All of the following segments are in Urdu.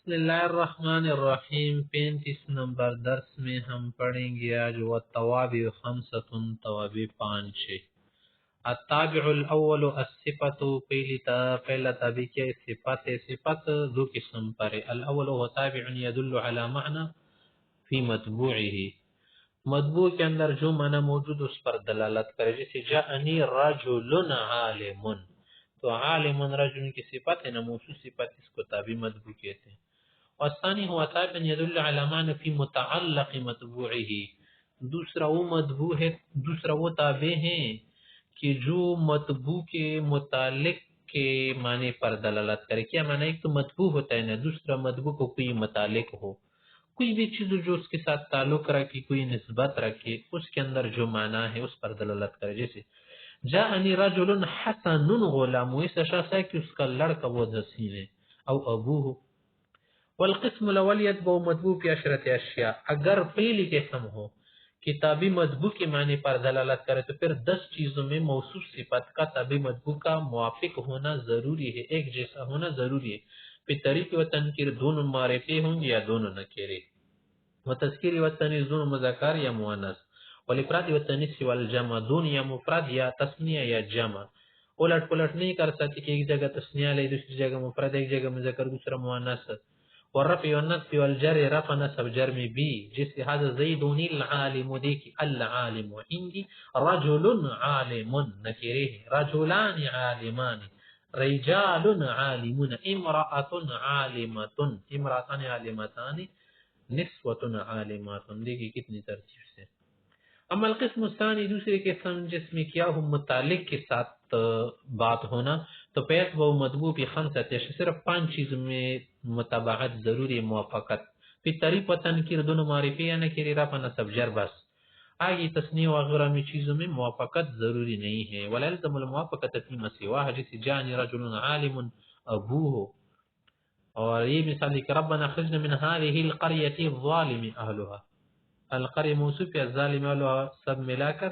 بسم اللہ الرحمن الرحیم 35 نمبر درس میں ہم پڑھیں گے آج والتوابع خمسۃ توابع 5 ہے۔ التابع الاول الصفت پہلا تابع کیا ہے؟ صفت ہے۔ صفت دو قسم پر ہے۔ الاول هو تابع يدل على معنى في متبوعه، مطبوع کے اندر جو معنی موجود اس پر دلالت کرے، جیسے جاءنی رجل عالم، تو عالم رجل کی صفت ہے نا، موصوف صفت، اس کو تابع مطبوع کہتے ہیں۔ والثاني هو تابع يدل على معنى في متعلق مطبوعه، دوسرا وہ مطبوع ہے، دوسرا وہ تابع ہے کہ جو مطبوع کے متعلق کے معنی پر دلالت کرے۔ کیا معنی؟ ایک تو مطبوع ہوتا ہے نا، دوسرا مطبوع کو کوئی متعلق ہو، کوئی بھی چیز جو اس کے ساتھ تعلق رکھے، کوئی نسبت رکھے، اس کے اندر جو معنی ہے اس پر دلالت کرے۔ جیسے جاءنی رجل حسن غلام، ایسا شخص ہے کہ اس کا لڑکا بہت حسین ہے، او ابوہ۔ والقسم الاول یتبع مطبوع فی عشرۃ اشیاء، اگر پہلی قسم ہو کتابی مطبوع کے معنی پر دلالت کرے تو پھر 10 چیزوں میں موصوف صفت کا تابع مطبوع کا موافق ہونا ضروری ہے، ایک جیسا ہونا ضروری ہے۔ پھر طریق و تنکیر دونوں معرفے ہوں گے یا دونوں نکرے، و تذکیر و تانیث دونوں مذکر یا مؤنث، والافراد و التانیث والجمع دونوں یا مفرد یا تثنیہ یا جمع۔ الٹ پلٹ نہیں کر سکتے کہ ایک جگہ تثنیہ لے، دوسری جگہ مفرد، ایک جگہ مذکر دوسرا مؤنث۔ والرفع والنصب والجر، رفع نصب جر میں بھی، جس لحاظ زیدون العالم، دیکھی العالم عندی رجل عالم نکرے ہے، رجلان عالمان، رجال عالمون، امرأة عالمة، امرأتان عالمتان، نسوة عالمات، دیکھیں کتنی ترتیب سے۔ اما القسم الثانی، دوسرے قسم جس میں کیا ہو متعلق کے ساتھ بات ہونا، تو پیت و مطبوع بھی خمسۃ، صرف 5 چیزوں میں مطابقت ضروری ہے، موافقت۔ پھر طریق و تنکیر دونوں معرفی یا نکری، رفع نصب جر بس، آگے تصنیع وغیرہ میں چیزوں میں موافقت ضروری نہیں ہے۔ ولا يلزم الموافقت فيما سواها، جیسے جاءنی رجل عالم ابوہ، اور یہ مثال ہے کہ ربنا اخرجنا من هذه القرية الظالم اهلها، القرية موصوف ہے، الظالم اهلها سب ملا کر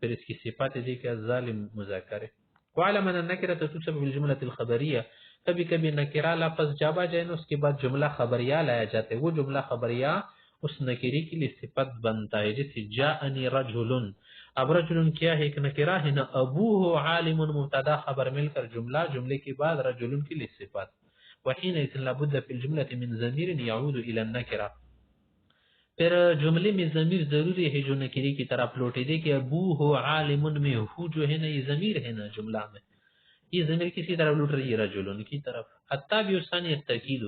پھر اس کی صفات دی کہ الظالم مذکر ہے۔ وعلم ان النکرة تنصب بالجملة الخبریہ، کبھی کبھی نکرہ لفظ جابا جائے نا، اس کے بعد جملہ خبریہ لایا جاتا ہے، وہ جملہ خبریہ اس نکری کے لیے صفت بنتا ہے، جیسے جاءنی رجل، اب رجل کیا ہے؟ ایک نکرہ ہے نا، ابوہ عالم مبتدا خبر مل کر جملہ، جملے کے بعد رجل کے لیے صفت۔ وحینئذ لابد فی الجملة من ضمیر یعود الی النکرہ، پھر جملے میں ضمیر ضروری ہے جو نکری کی طرف لوٹے دے، کہ ابو ہو عالم میں ہو جو ہے نا، یہ ضمیر ہے نا جملہ میں، یہ ضمیر کسی طرف لوٹ رہی ہے؟ رجلن کی طرف۔ التابع الثانی التاکید،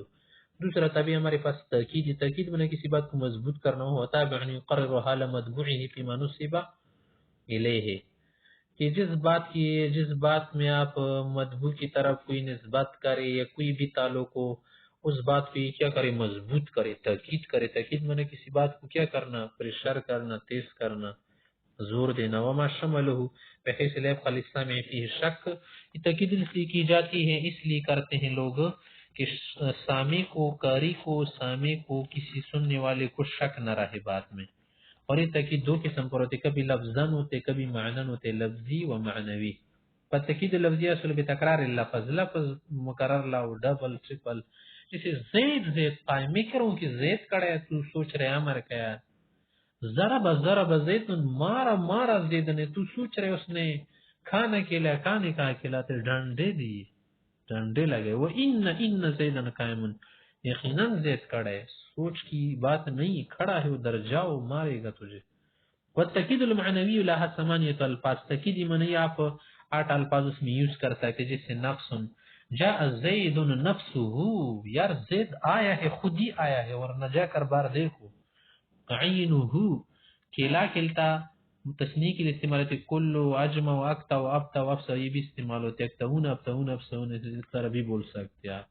دوسرا تابع ہمارے پاس تاکید، تاکید میں کسی بات کو مضبوط کرنا ہو، تابع یقرر حال متبوعه فيما نسب الیہ، کہ جس بات میں آپ مطبوع کی طرف کوئی نسبت کرے یا کوئی بھی تعلق ہو، اس بات کو کیا کرے؟ مضبوط کرے، تاکید کرے۔ تاکید میں کسی بات کو کیا کرنا؟ پریشر کرنا، تیز کرنا، زور دینا۔ وما شملہ بحیث لا يبقى للسامع فيه شک، یہ تاکید اس لیے کی جاتی ہے، اس لیے کرتے ہیں لوگ کہ سامع کو، قاری کو، سامع کو، کسی سننے والے کو شک نہ رہے بات میں۔ اور یہ تاکید دو قسم پر ہوتے، کبھی لفظاً ہوتے، کبھی معنی ہوتے، لفظی و معنوی۔ تاکید لفظی اصل بتکرار اللفظ، لفظ مکرر لاؤ، ڈبل ٹرپل، جیسے زید زید قائم، میں کروں کہ زید کڑا ہے، تو سوچ رہے امر کیا، ضرب زید، مارا مارا زید نے، تو سوچ رہے اس نے کھانا کھلا، کھانے کا کھلاتے، ڈنڈے دیے، ڈنڈے لگے۔ وہ ان زیدن قائم، یقیناً زید کھڑا ہے، سوچ کی بات نہیں، کھڑا ہے ادھر، جاؤ مارے گا تجھے۔ والتاکید المعنوی لها 8 الفاظ، تاکید معنی آپ 8 الفاظ اس میں یوز کر سکتے، جیسے نفس، جاء زید نفسه، یار زید آیا ہے، خود ہی آیا ہے، ورنہ جا کر بار دیکھو۔ عینه، کھیلا کھلتا، تسنیہ کے لیے استعمال ہوتے، کل اجمع اکتا و ابتا و افسا، یہ بھی استعمال ہوتے، اکتاون ابتاون افسون، اس طرح بھی بول سکتے ہیں۔